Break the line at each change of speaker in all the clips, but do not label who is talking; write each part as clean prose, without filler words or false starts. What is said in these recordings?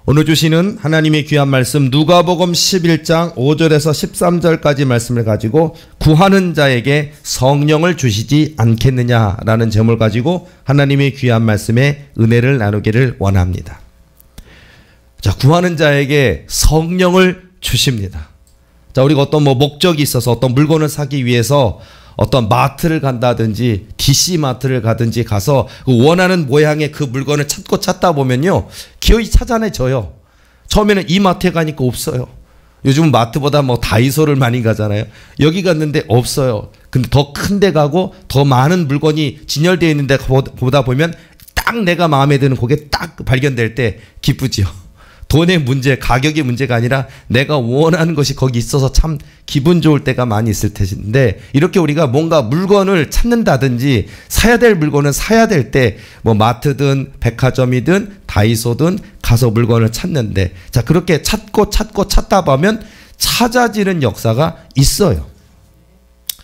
오늘 주시는 하나님의 귀한 말씀 누가복음 11장 5절에서 13절까지 말씀을 가지고 구하는 자에게 성령을 주시지 않겠느냐라는 제목을 가지고 하나님의 귀한 말씀에 은혜를 나누기를 원합니다. 자, 구하는 자에게 성령을 주십니다. 자, 우리가 어떤 목적이 있어서 어떤 물건을 사기 위해서 어떤 마트를 간다든지 DC 마트를 가든지 가서 원하는 모양의 그 물건을 찾다 보면요, 기어이 찾아내져요. 처음에는 이 마트에 가니까 없어요. 요즘은 마트보다 다이소를 많이 가잖아요. 여기 갔는데 없어요. 근데 더 큰 데 가고 더 많은 물건이 진열되어 있는데 보다 보면 딱 내가 마음에 드는 그게 딱 발견될 때 기쁘지요. 돈의 문제, 가격의 문제가 아니라 내가 원하는 것이 거기 있어서 참 기분 좋을 때가 많이 있을 텐데, 이렇게 우리가 뭔가 물건을 찾는다든지 사야 될 물건을 사야 될 때 마트든 백화점이든 다이소든 가서 물건을 찾는데, 자, 그렇게 찾다 보면 찾아지는 역사가 있어요.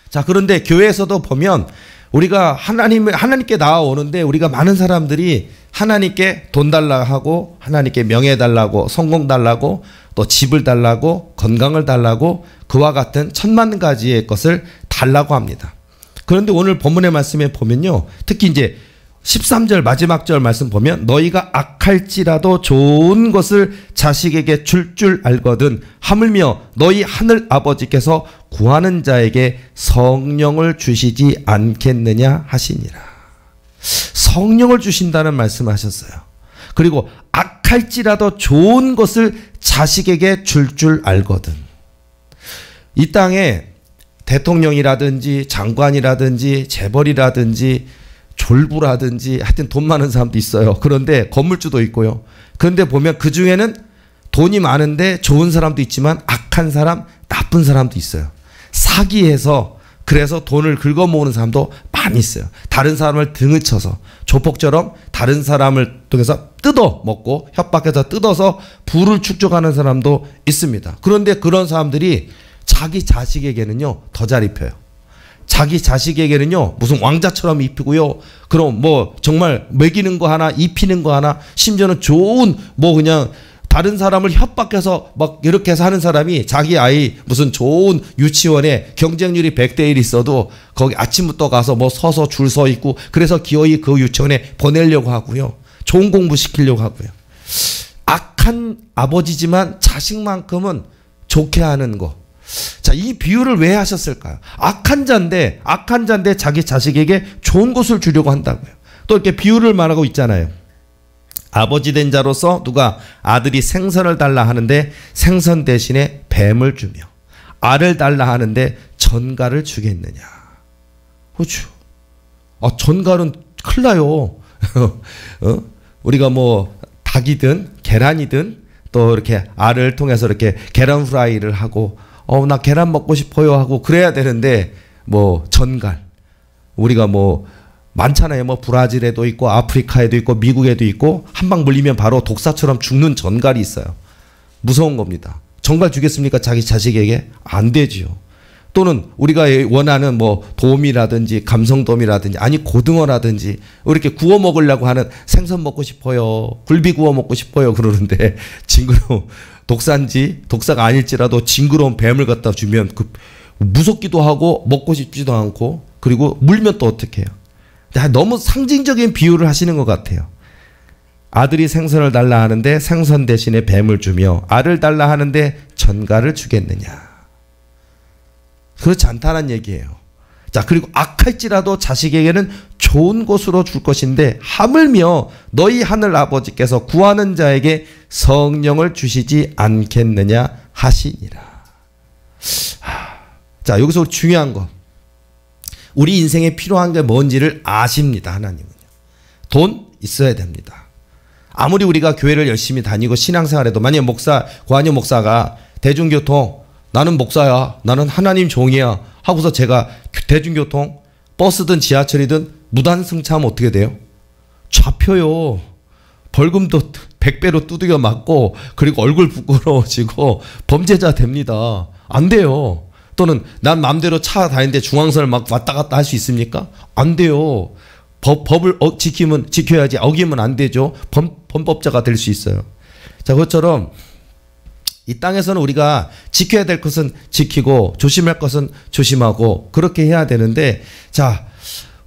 자, 그런데 교회에서도 보면 우리가 하나님께 나아오는데 우리가 많은 사람들이 하나님께 돈 달라 하고 하나님께 명예 달라고 성공 달라고 또 집을 달라고 건강을 달라고 그와 같은 천만 가지의 것을 달라고 합니다. 그런데 오늘 본문의 말씀에 보면요, 특히 이제 13절 마지막 절 말씀 보면 너희가 악할지라도 좋은 것을 자식에게 줄 알거든 하물며 너희 하늘 아버지께서 구하는 자에게 성령을 주시지 않겠느냐 하시니라. 성령을 주신다는 말씀을 하셨어요. 그리고 악할지라도 좋은 것을 자식에게 줄 알거든. 이 땅에 대통령이라든지 장관이라든지 재벌이라든지 졸부라든지 하여튼 돈 많은 사람도 있어요. 그런데 건물주도 있고요. 그런데 보면 그 중에는 돈이 많은데 좋은 사람도 있지만 악한 사람, 나쁜 사람도 있어요. 사기해서 그래서 돈을 긁어모으는 사람도 많이 있어요. 다른 사람을 등을 쳐서 조폭처럼 다른 사람을 통해서 뜯어먹고 협박해서 뜯어서 부를 축적하는 사람도 있습니다. 그런데 그런 사람들이 자기 자식에게는요 더 잘 입혀요. 자기 자식에게는요 무슨 왕자처럼 입히고요. 그럼 정말 먹이는 거 하나, 입히는 거 하나, 심지어는 좋은 그냥 다른 사람을 협박해서 이렇게 해서 하는 사람이 자기 아이 무슨 좋은 유치원에 경쟁률이 100대 1 있어도 거기 아침부터 가서 서서 줄 서 있고 그래서 기어이 그 유치원에 보내려고 하고요. 좋은 공부 시키려고 하고요. 악한 아버지지만 자식만큼은 좋게 하는 거. 자, 이 비유를 왜 하셨을까요? 악한 자인데 자기 자식에게 좋은 것을 주려고 한다고요. 또 이렇게 비유를 말하고 있잖아요. 아버지 된 자로서 누가 아들이 생선을 달라 하는데 생선 대신에 뱀을 주며 알을 달라 하는데 전갈을 주겠느냐. 그렇죠. 전갈은 큰일 나요. 우리가 닭이든 계란이든 또 이렇게 알을 통해서 이렇게 계란 후라이를 하고 나 계란 먹고 싶어요 하고 그래야 되는데 전갈 우리가 많잖아요. 브라질에도 있고 아프리카에도 있고 미국에도 있고 한 방 물리면 바로 독사처럼 죽는 전갈이 있어요. 무서운 겁니다. 전갈 주겠습니까? 자기 자식에게? 안 되지요. 또는 우리가 원하는 돔이라든지 감성돔이라든지 아니 고등어라든지 이렇게 구워 먹으려고 하는 생선 먹고 싶어요. 굴비 구워 먹고 싶어요. 그러는데 징그러운 독사가 아닐지라도 징그러운 뱀을 갖다 주면 무섭기도 하고 먹고 싶지도 않고 그리고 물면 또 어떻게 해요? 너무 상징적인 비유를 하시는 것 같아요. 아들이 생선을 달라 하는데 생선 대신에 뱀을 주며 알을 달라 하는데 전갈을 주겠느냐. 그렇지 않다는 얘기예요. 자, 그리고 악할지라도 자식에게는 좋은 것으로 줄 것인데 하물며 너희 하늘 아버지께서 구하는 자에게 성령을 주시지 않겠느냐 하시니라. 자, 여기서 중요한 거. 우리 인생에 필요한 게 뭔지를 아십니다. 하나님은요. 돈 있어야 됩니다. 아무리 우리가 교회를 열심히 다니고 신앙생활해도 만약 고한영 목사가 대중교통 나는 목사야, 나는 하나님 종이야 하고서 제가 대중교통 버스든 지하철이든 무단승차하면 어떻게 돼요? 잡혀요. 벌금도 100배로 두들겨 맞고 그리고 얼굴 부끄러워지고 범죄자 됩니다. 안 돼요. 또는 난 마음대로 차 다니는데 중앙선을 왔다 갔다 할 수 있습니까? 안 돼요. 법을 지켜야지 어기면 안 되죠. 범법자가 될 수 있어요. 자, 그것처럼 이 땅에서는 우리가 지켜야 될 것은 지키고 조심할 것은 조심하고 그렇게 해야 되는데, 자,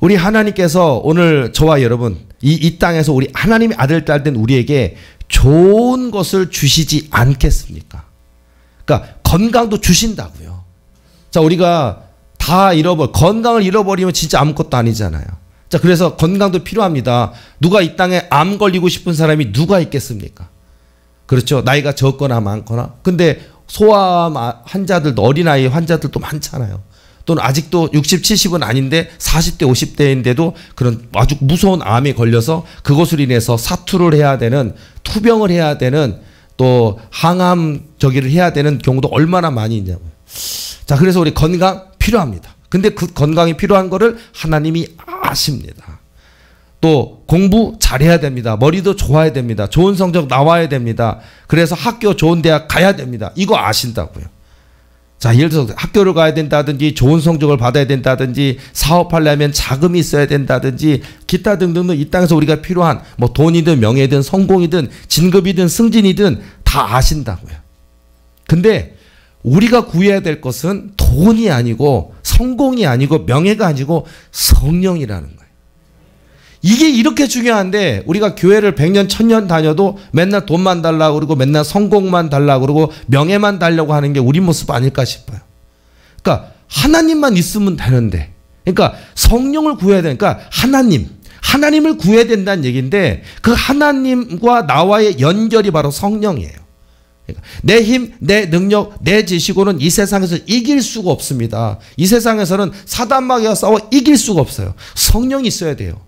우리 하나님께서 오늘 저와 여러분 이 땅에서 우리 하나님의 아들 딸 된 우리에게 좋은 것을 주시지 않겠습니까? 그러니까 건강도 주신다고요. 자, 우리가 다 건강을 잃어버리면 진짜 아무것도 아니잖아요. 자, 그래서 건강도 필요합니다. 누가 이 땅에 암 걸리고 싶은 사람이 누가 있겠습니까? 그렇죠. 나이가 적거나 많거나. 근데 소아암 환자들도, 어린아이 환자들도 많잖아요. 또는 아직도 60, 70은 아닌데 40대, 50대인데도 그런 아주 무서운 암에 걸려서 그것으로 인해서 사투를 해야 되는, 투병을 해야 되는, 또 항암 저기를 해야 되는 경우도 얼마나 많이 있냐고요. 자, 그래서 우리 건강 필요합니다. 근데 그 건강이 필요한 거를 하나님이 아십니다. 또 공부 잘해야 됩니다. 머리도 좋아야 됩니다. 좋은 성적 나와야 됩니다. 그래서 학교 좋은 대학 가야 됩니다. 이거 아신다고요. 자, 예를 들어서 학교를 가야 된다든지 좋은 성적을 받아야 된다든지 사업하려면 자금이 있어야 된다든지 기타 등등등 이 땅에서 우리가 필요한 뭐 돈이든 명예든 성공이든 진급이든 승진이든 다 아신다고요. 근데 우리가 구해야 될 것은 돈이 아니고 성공이 아니고 명예가 아니고 성령이라는 거예요. 이게 이렇게 중요한데 우리가 교회를 100년 1000년 다녀도 맨날 돈만 달라고 그러고 맨날 성공만 달라고 그러고 명예만 달라고 하는 게 우리 모습 아닐까 싶어요. 그러니까 하나님만 있으면 되는데, 그러니까 성령을 구해야 되니까 하나님을 구해야 된다는 얘기인데 그 하나님과 나와의 연결이 바로 성령이에요. 그러니까 내 힘, 내 능력, 내 지식으로는 이 세상에서 이길 수가 없습니다. 이 세상에서는 사단마귀와 싸워 이길 수가 없어요. 성령이 있어야 돼요.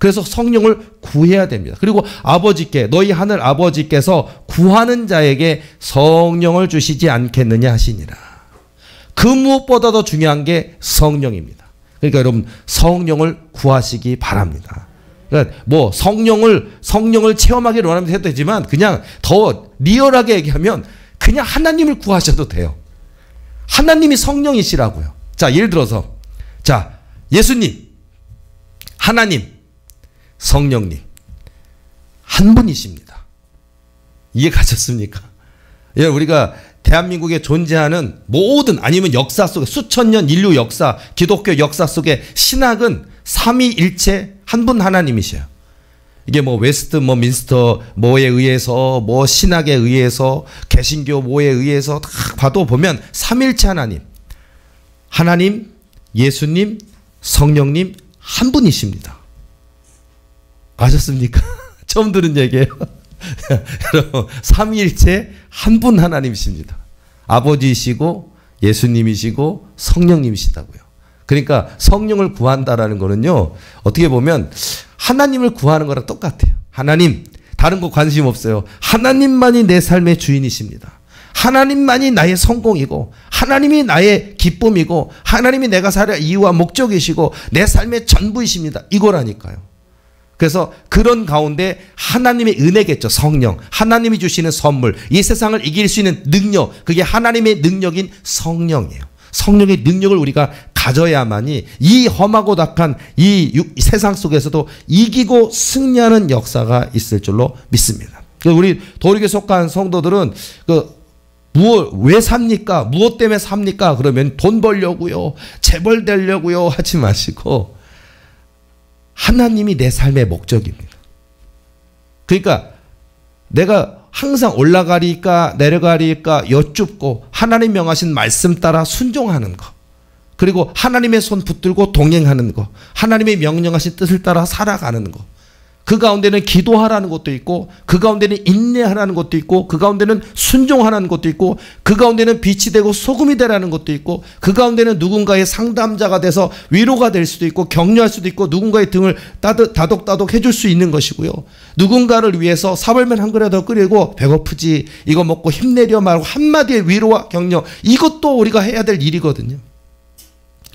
그래서 성령을 구해야 됩니다. 그리고 아버지께, 너희 하늘 아버지께서 구하는 자에게 성령을 주시지 않겠느냐 하시니라. 그 무엇보다도 중요한 게 성령입니다. 그러니까 여러분 성령을 구하시기 바랍니다. 그러니까 뭐 성령을 체험하기를 원하면 해도 되지만 그냥 더 리얼하게 얘기하면 그냥 하나님을 구하셔도 돼요. 하나님이 성령이시라고요. 자, 예를 들어서 자, 예수님, 하나님, 성령님 한 분이십니다. 이해 가셨습니까? 예, 우리가 대한민국에 존재하는 모든 아니면 역사 속에 수천 년 인류 역사, 기독교 역사 속에 신학은 삼위일체 한 분 하나님이셔요. 이게 뭐 웨스트 뭐 민스터 뭐에 의해서 뭐 신학에 의해서 개신교 뭐에 의해서 다 봐도 보면 삼일체 하나님, 예수님, 성령님 한 분이십니다. 아셨습니까? 처음 들은 얘기예요. 여러분, 삼위일체 한 분 하나님이십니다. 아버지이시고 예수님이시고 성령님이시다고요. 그러니까 성령을 구한다라는 거는요, 어떻게 보면 하나님을 구하는 거랑 똑같아요. 하나님, 다른 거 관심 없어요. 하나님만이 내 삶의 주인이십니다. 하나님만이 나의 성공이고 하나님이 나의 기쁨이고 하나님이 내가 살아야 이유와 목적이시고 내 삶의 전부이십니다. 이거라니까요. 그래서 그런 가운데 하나님의 은혜겠죠. 성령, 하나님이 주시는 선물, 이 세상을 이길 수 있는 능력, 그게 하나님의 능력인 성령이에요. 성령의 능력을 우리가 가져야만이 이 험하고 낙한 이 세상 속에서도 이기고 승리하는 역사가 있을 줄로 믿습니다. 우리 도리교에 속한 성도들은 왜 삽니까? 무엇 때문에 삽니까? 그러면 돈 벌려고요, 재벌 되려고요 하지 마시고 하나님이 내 삶의 목적입니다. 그러니까 내가 항상 올라가리까 내려가리까 여쭙고 하나님 명하신 말씀 따라 순종하는 거, 그리고 하나님의 손 붙들고 동행하는 거, 하나님의 명령하신 뜻을 따라 살아가는 거, 그 가운데는 기도하라는 것도 있고 그 가운데는 인내하라는 것도 있고 그 가운데는 순종하라는 것도 있고 그 가운데는 빛이 되고 소금이 되라는 것도 있고 그 가운데는 누군가의 상담자가 돼서 위로가 될 수도 있고 격려할 수도 있고 누군가의 등을 다독다독 해줄 수 있는 것이고요, 누군가를 위해서 사발면 한 그릇 더 끓이고 배고프지 이거 먹고 힘내려 말고 한마디의 위로와 격려, 이것도 우리가 해야 될 일이거든요.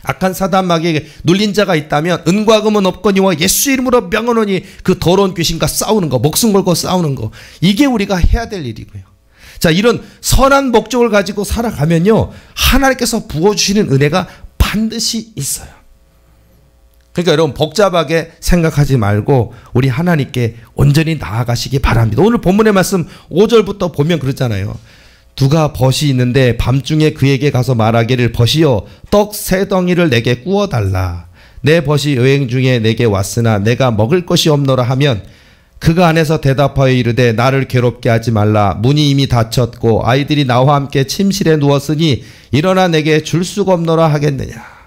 악한 사단 마귀에게 눌린 자가 있다면 은과 금은 없거니와 예수 이름으로 명하노니 그 더러운 귀신과 싸우는 거, 목숨 걸고 싸우는 거, 이게 우리가 해야 될 일이고요. 자, 이런 선한 목적을 가지고 살아가면요, 하나님께서 부어주시는 은혜가 반드시 있어요. 그러니까 여러분 복잡하게 생각하지 말고 우리 하나님께 온전히 나아가시기 바랍니다. 오늘 본문의 말씀 5절부터 보면 그렇잖아요. 누가 벗이 있는데 밤중에 그에게 가서 말하기를 벗이여 떡 3덩이를 내게 구워달라. 내 벗이 여행 중에 내게 왔으나 내가 먹을 것이 없노라 하면 그가 안에서 대답하여 이르되 나를 괴롭게 하지 말라. 문이 이미 닫혔고 아이들이 나와 함께 침실에 누웠으니 일어나 내게 줄 수가 없노라 하겠느냐.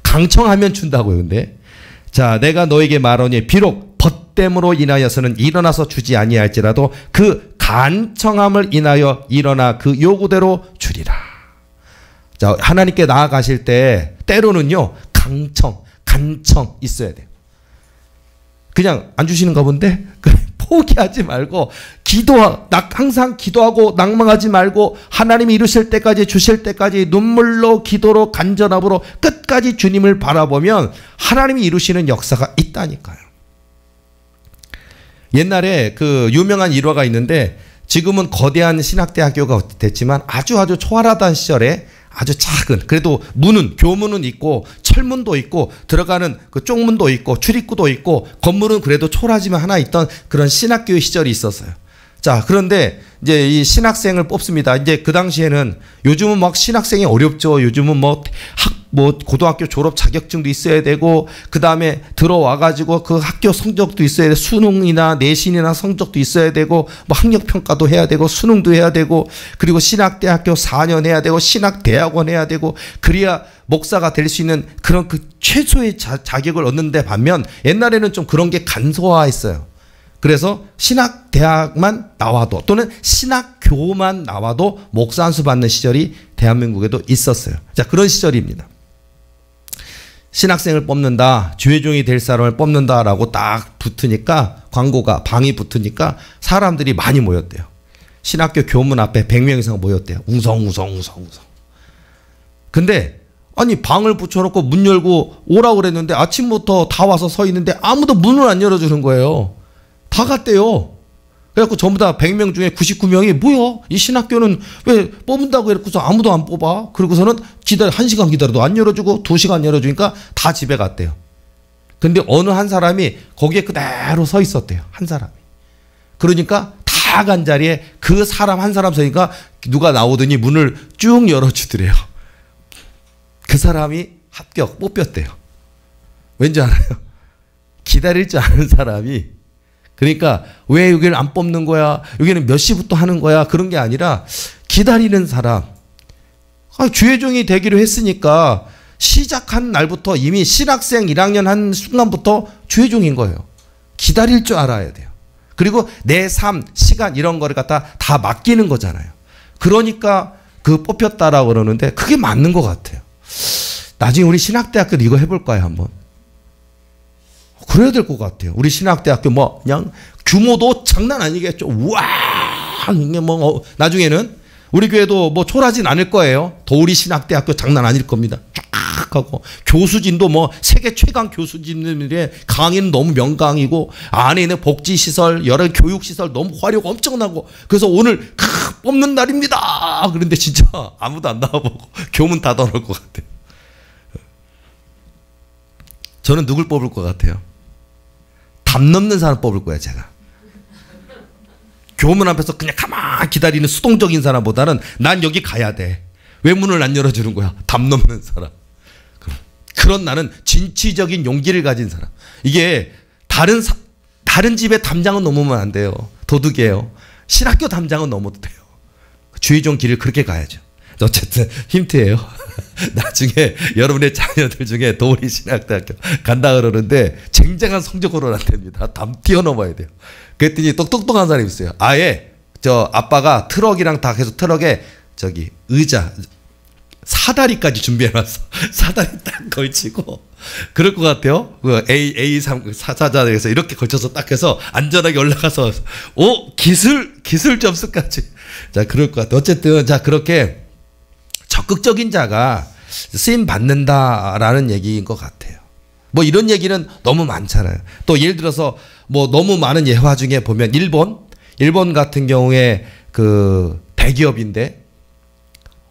강청하면 준다고요. 근데 자, 내가 너에게 말하니 비록 벗됨으로 인하여서는 일어나서 주지 아니할지라도 그 간청함을 인하여 일어나 그 요구대로 주리라. 자, 하나님께 나아가실 때 때로는요 간청 있어야 돼요. 그냥 안 주시는가 본데 포기하지 말고 항상 기도하고 낭망하지 말고 하나님이 이루실 때까지 주실 때까지 눈물로 기도로 간절함으로 끝까지 주님을 바라보면 하나님이 이루시는 역사가 있다니까요. 옛날에 그 유명한 일화가 있는데 지금은 거대한 신학대학교가 됐지만 아주 초활하던 시절에 아주 작은, 그래도 교문은 있고 철문도 있고 들어가는 그 쪽문도 있고 출입구도 있고 건물은 그래도 초라하지만 하나 있던 그런 신학교의 시절이 있었어요. 자, 그런데 이제 이 신학생을 뽑습니다. 이제 그 당시에는 요즘은 막 신학생이 어렵죠. 요즘은 고등학교 졸업 자격증도 있어야 되고 그 다음에 들어와가지고 그 학교 성적도 있어야 돼. 수능이나 내신이나 성적도 있어야 되고 뭐 학력평가도 해야 되고 수능도 해야 되고 그리고 신학대학교 4년 해야 되고 신학대학원 해야 되고 그래야 목사가 될 수 있는 그런 그 최소의 자격을 얻는데 반면 옛날에는 좀 그런 게 간소화했어요. 그래서 신학대학만 나와도 또는 신학교만 나와도 목사 안수 받는 시절이 대한민국에도 있었어요. 자, 그런 시절입니다. 신학생을 뽑는다, 주회종이 될 사람을 뽑는다라고 딱 붙으니까 광고가 방이 붙으니까 사람들이 많이 모였대요. 신학교 교문 앞에 100명 이상 모였대요. 웅성웅성. 근데 아니 방을 붙여놓고 문 열고 오라고 그랬는데 아침부터 다 와서 서 있는데 아무도 문을 안 열어주는 거예요. 다 갔대요. 그래갖고 전부 다 100명 중에 99명이 뭐야? 이 신학교는 왜 뽑는다고 해놓고서 아무도 안 뽑아? 그러고서는 1시간 기다려도 안 열어주고 2시간 열어주니까 다 집에 갔대요. 근데 어느 한 사람이 거기에 그대로 서 있었대요. 한 사람이. 그러니까 다 간 자리에 그 사람 한 사람 서니까 누가 나오더니 문을 쭉 열어주더래요. 그 사람이 뽑혔대요. 왠지 알아요? 기다릴 줄 아는 사람이. 그러니까 왜 여기를 안 뽑는 거야? 여기는 몇 시부터 하는 거야? 그런 게 아니라 기다리는 사람. 주회종이 되기로 했으니까 시작한 날부터 이미 신학생 1학년 한 순간부터 주회종인 거예요. 기다릴 줄 알아야 돼요. 그리고 내 삶, 시간 이런 거를 갖다 다 맡기는 거잖아요. 그러니까 그 뽑혔다라고 그러는데 그게 맞는 것 같아요. 나중에 우리 신학대학교도 이거 해볼까요, 한번? 그래야 될 것 같아요. 우리 신학대학교 그냥 규모도 장난 아니겠죠. 우와! 이게 나중에는 우리 교회도 초라하진 않을 거예요. 도우리 신학대학교 장난 아닐 겁니다. 쫙 하고 교수진도 세계 최강 교수진들의 강의는 너무 명강이고 안에 있는 복지시설, 여러 교육시설 너무 화력 엄청나고 그래서 오늘 뽑는 날입니다. 그런데 진짜 아무도 안 나와보고 교문 닫아놓을 것 같아요. 저는 누굴 뽑을 것 같아요? 담 넘는 사람 뽑을 거야, 제가. 교문 앞에서 그냥 가만히 기다리는 수동적인 사람보다는 난 여기 가야 돼. 왜 문을 안 열어주는 거야? 담 넘는 사람. 그런 나는 진취적인 용기를 가진 사람. 이게 다른 집의 담장은 넘으면 안 돼요. 도둑이에요. 신학교 담장은 넘어도 돼요. 주의종 길을 그렇게 가야죠. 어쨌든 힌트예요. 나중에 여러분의 자녀들 중에 도우리 신학대학교 간다 그러는데 쟁쟁한 성적으로는 안 됩니다. 담 뛰어넘어야 돼요. 그랬더니 똑똑똑한 사람이 있어요. 아예 아빠가 트럭이랑 다 해서 트럭에 의자 사다리까지 준비해놨어. 사다리 딱 걸치고 그럴 것 같아요. 그 A3 사자에서 이렇게 걸쳐서 딱 해서 안전하게 올라가서 기술 점수까지. 자, 그럴 것 같아요. 어쨌든 어떻게 적극적인 자가 쓰임 받는다라는 얘기인 것 같아요. 이런 얘기는 너무 많잖아요. 또 예를 들어서 너무 많은 예화 중에 보면 일본 같은 경우에 그 대기업인데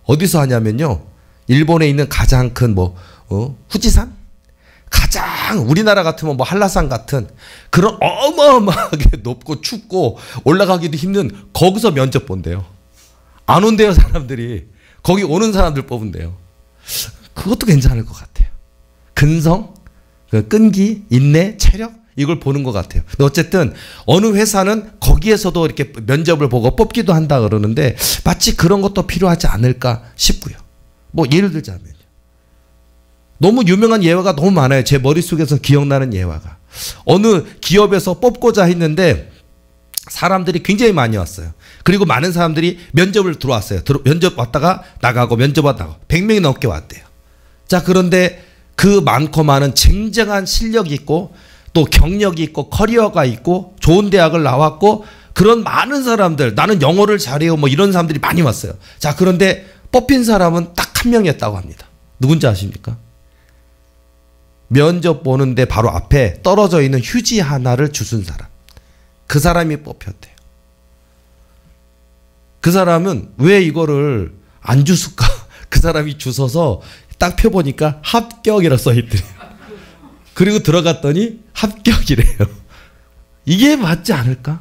어디서 하냐면요. 일본에 있는 가장 큰 후지산? 가장 우리나라 같으면 뭐 한라산 같은 그런 어마어마하게 높고 춥고 올라가기도 힘든 거기서 면접 본대요. 안 온대요, 사람들이. 거기 오는 사람들 뽑은대요. 그것도 괜찮을 것 같아요. 근성, 끈기, 인내, 체력 이걸 보는 것 같아요. 근데 어쨌든 어느 회사는 거기에서도 이렇게 면접을 보고 뽑기도 한다 그러는데 마치 그런 것도 필요하지 않을까 싶고요. 뭐 예를 들자면요. 너무 유명한 예화가 너무 많아요. 제 머릿속에서 기억나는 예화가. 어느 기업에서 뽑고자 했는데 사람들이 굉장히 많이 왔어요. 그리고 많은 사람들이 면접을 들어왔어요. 면접 왔다가 나가고 면접 왔다가 100명이 넘게 왔대요. 자, 그런데 그 많고 많은 쟁쟁한 실력이 있고 또 경력이 있고 커리어가 있고 좋은 대학을 나왔고 그런 많은 사람들, 나는 영어를 잘해요 뭐 이런 사람들이 많이 왔어요. 자, 그런데 뽑힌 사람은 딱 한 명이었다고 합니다. 누군지 아십니까? 면접 보는데 바로 앞에 떨어져 있는 휴지 하나를 주순 사람. 그 사람이 뽑혔대요. 그 사람은 왜 이거를 안 주실까? 그 사람이 주워서 딱 펴보니까 합격이라 써있더래요. 그리고 들어갔더니 합격이래요. 이게 맞지 않을까?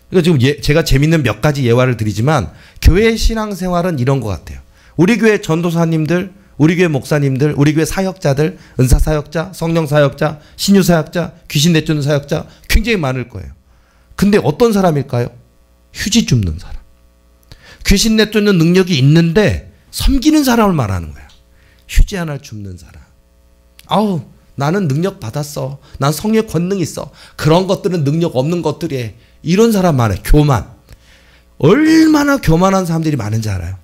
그러니까 지금 제가 재밌는 몇 가지 예화를 드리지만 교회 신앙생활은 이런 것 같아요. 우리 교회 전도사님들, 우리 교회 목사님들, 우리 교회 사역자들, 은사 사역자, 성령 사역자, 신유 사역자, 귀신 내쫓는 사역자 굉장히 많을 거예요. 근데 어떤 사람일까요? 휴지 줍는 사람. 귀신 내쫓는 능력이 있는데 섬기는 사람을 말하는 거야. 휴지 하나를 줍는 사람. 아우, 나는 능력 받았어. 난 성령 권능 있어. 그런 것들은 능력 없는 것들이에요. 이런 사람 많아요. 교만. 얼마나 교만한 사람들이 많은지 알아요?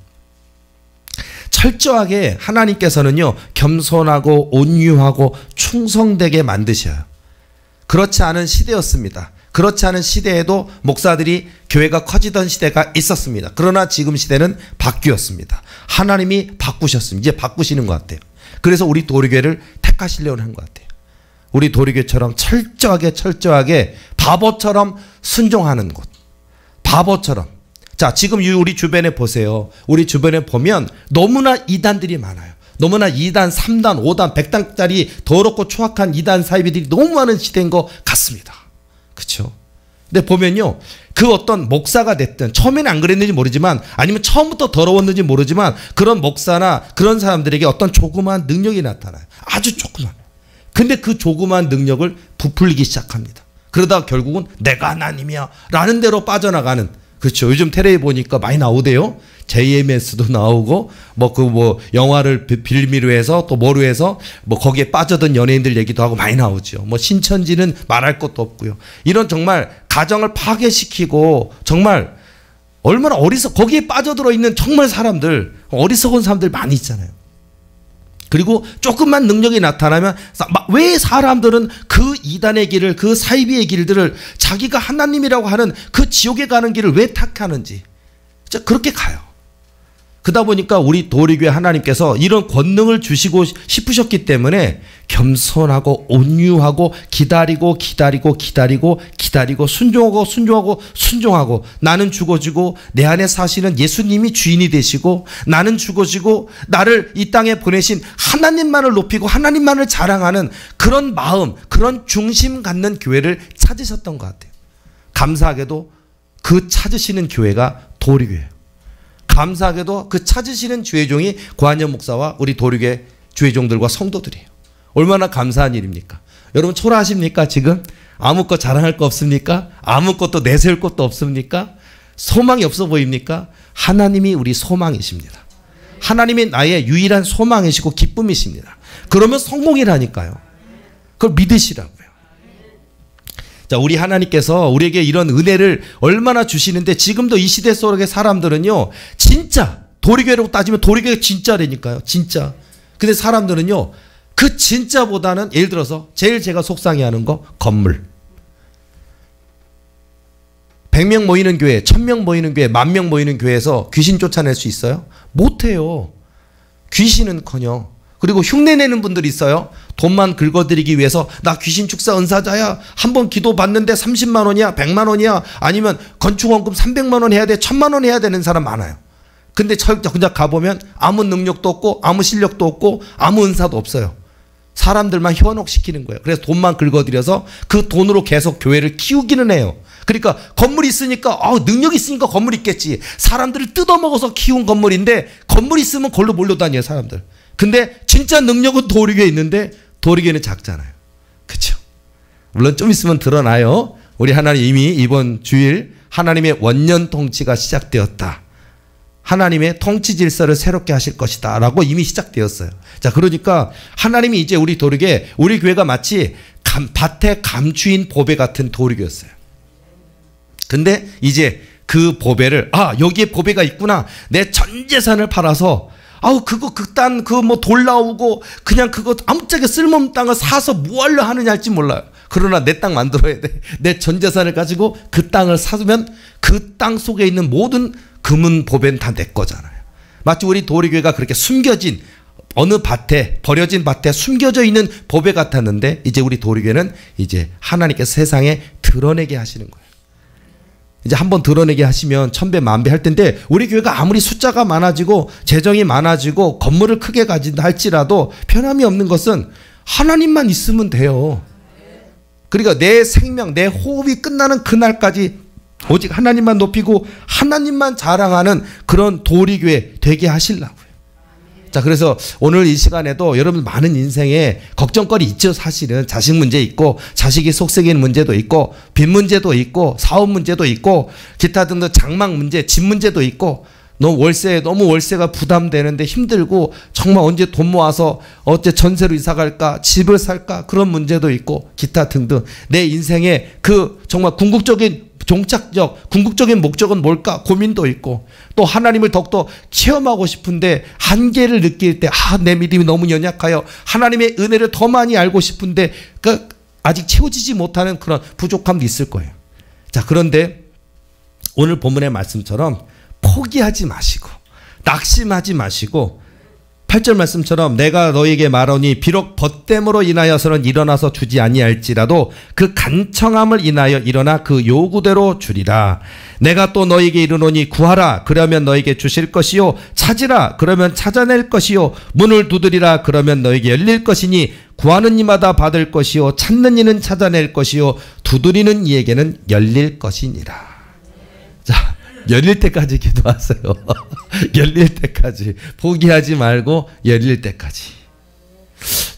철저하게 하나님께서는요, 겸손하고 온유하고 충성되게 만드셔요. 그렇지 않은 시대였습니다. 그렇지 않은 시대에도 목사들이 교회가 커지던 시대가 있었습니다. 그러나 지금 시대는 바뀌었습니다. 하나님이 바꾸셨습니다. 이제 바꾸시는 것 같아요. 그래서 우리 도리교회를 택하시려고 한 것 같아요. 우리 도리교회처럼 철저하게 바보처럼 순종하는 곳. 바보처럼. 자, 지금 우리 주변에 보세요. 우리 주변에 보면 너무나 이단들이 많아요. 너무나 2단, 3단, 5단, 100단짜리 더럽고 추악한 이단 사이비들이 너무 많은 시대인 것 같습니다. 그렇죠? 근데 보면요, 그 어떤 목사가 됐든 처음에는 안 그랬는지 모르지만 아니면 처음부터 더러웠는지 모르지만 그런 목사나 그런 사람들에게 어떤 조그마한 능력이 나타나요. 아주 조그만. 근데 그 조그마한 능력을 부풀리기 시작합니다. 그러다가 결국은 내가 하나님이야 라는 대로 빠져나가는. 그렇죠. 요즘 텔레비 보니까 많이 나오대요. JMS도 나오고 영화를 빌미로 해서 또 뭐로 해서 뭐 거기에 빠져든 연예인들 얘기도 하고 많이 나오죠. 뭐 신천지는 말할 것도 없고요. 이런 정말 가정을 파괴시키고 정말 얼마나 거기에 빠져들어 있는 정말 사람들, 어리석은 사람들 많이 있잖아요. 그리고 조금만 능력이 나타나면 왜 사람들은 그 이단의 길을, 그 사이비의 길들을 자기가 하나님이라고 하는 그 지옥에 가는 길을 왜 택하는지 그렇게 가요. 그러다 보니까 우리 도리교회 하나님께서 이런 권능을 주시고 싶으셨기 때문에 겸손하고 온유하고 기다리고 순종하고 나는 죽어지고 내 안에 사시는 예수님이 주인이 되시고 나는 죽어지고 나를 이 땅에 보내신 하나님만을 높이고 하나님만을 자랑하는 그런 마음, 그런 중심 갖는 교회를 찾으셨던 것 같아요. 감사하게도 그 찾으시는 교회가 도리교회예요. 감사하게도 그 찾으시는 주의종이 고한영 목사와 우리 도리교회 주의종들과 성도들이에요. 얼마나 감사한 일입니까? 여러분 초라하십니까? 지금 아무것도 자랑할 거 없습니까? 아무것도 내세울 것도 없습니까? 소망이 없어 보입니까? 하나님이 우리 소망이십니다. 하나님이 나의 유일한 소망이시고 기쁨이십니다. 그러면 성공이라니까요. 그걸 믿으시라고요. 자, 우리 하나님께서 우리에게 이런 은혜를 얼마나 주시는데 지금도 이 시대 속의 사람들은요, 진짜 도리교회로 따지면 도리교회가 진짜라니까요. 진짜. 근데 사람들은요, 그 진짜보다는 예를 들어서 제일 제가 속상해하는 거 건물. 100명 모이는 교회, 1000명 모이는 교회, 10,000명 모이는 교회에서 귀신 쫓아낼 수 있어요? 못해요. 귀신은커녕. 그리고 흉내내는 분들이 있어요. 돈만 긁어드리기 위해서 나 귀신 축사 은사자야. 한번 기도 받는데 30만 원이야, 100만 원이야. 아니면 건축원금 300만 원 해야 돼, 1000만 원 해야 되는 사람 많아요. 근데 정작 가보면 아무 능력도 없고 아무 실력도 없고 아무 은사도 없어요. 사람들만 현혹시키는 거예요. 그래서 돈만 긁어들여서 그 돈으로 계속 교회를 키우기는 해요. 그러니까 건물이 있으니까 능력 있으니까 건물 있겠지. 사람들을 뜯어먹어서 키운 건물인데 건물 있으면 걸로 몰려다녀요 사람들. 근데 진짜 능력은 도리교에 있는데 도리교는 작잖아요. 그렇죠? 물론 좀 있으면 드러나요. 우리 하나님 이미 이번 주일 하나님의 원년 통치가 시작되었다. 하나님의 통치 질서를 새롭게 하실 것이다 라고 이미 시작되었어요. 자, 그러니까 하나님이 이제 우리 도리교에, 우리 교회가 마치 밭에 감추인 보배 같은 도리교였어요. 근데 이제 그 보배를 여기에 보배가 있구나. 내 전 재산을 팔아서 그거 그딴 돌 나오고 그냥 그거 아무짝에 쓸모없는 땅을 사서 뭐 하려 하느냐 할지 몰라요. 그러나 내 땅 만들어야 돼. 내 전 재산을 가지고 그 땅을 사두면 그 땅 속에 있는 모든 금은 보배는 다 내 거잖아요. 마치 우리 도리교회가 그렇게 숨겨진 어느 밭에, 버려진 밭에 숨겨져 있는 보배 같았는데 이제 우리 도리교회는 이제 하나님께서 세상에 드러내게 하시는 거예요. 이제 한번 드러내게 하시면 천배 만배 할 텐데 우리 교회가 아무리 숫자가 많아지고 재정이 많아지고 건물을 크게 가진다 할지라도 변함이 없는 것은 하나님만 있으면 돼요. 그러니까 내 생명, 내 호흡이 끝나는 그날까지 오직 하나님만 높이고 하나님만 자랑하는 그런 도리교회 되게 하시려고요. 자, 그래서 오늘 이 시간에도 여러분 많은 인생에 걱정거리 있죠. 사실은 자식 문제 있고 자식이 속썩이는 문제도 있고 빚 문제도 있고 사업 문제도 있고 기타 등등 장막 문제, 집 문제도 있고 너무 월세가 부담되는데 힘들고 정말 언제 돈 모아서 어째 전세로 이사 갈까 집을 살까 그런 문제도 있고 기타 등등 내 인생에 그 정말 궁극적인 목적은 뭘까 고민도 있고 또 하나님을 더욱더 체험하고 싶은데 한계를 느낄 때 내 믿음이 너무 연약하여 하나님의 은혜를 더 많이 알고 싶은데 아직 채워지지 못하는 그런 부족함도 있을 거예요. 자, 그런데 오늘 본문의 말씀처럼 포기하지 마시고 낙심하지 마시고 8절 말씀처럼 내가 너에게 말하니 비록 벗됨으로 인하여서는 일어나서 주지 아니할지라도 그 간청함을 인하여 일어나 그 요구대로 주리라. 내가 또 너에게 이르노니 구하라 그러면 너에게 주실 것이요 찾으라 그러면 찾아낼 것이요 문을 두드리라 그러면 너에게 열릴 것이니 구하는 이마다 받을 것이요 찾는 이는 찾아낼 것이요 두드리는 이에게는 열릴 것이니라. 자, 열릴 때까지 기도하세요. 열릴 때까지. 포기하지 말고 열릴 때까지.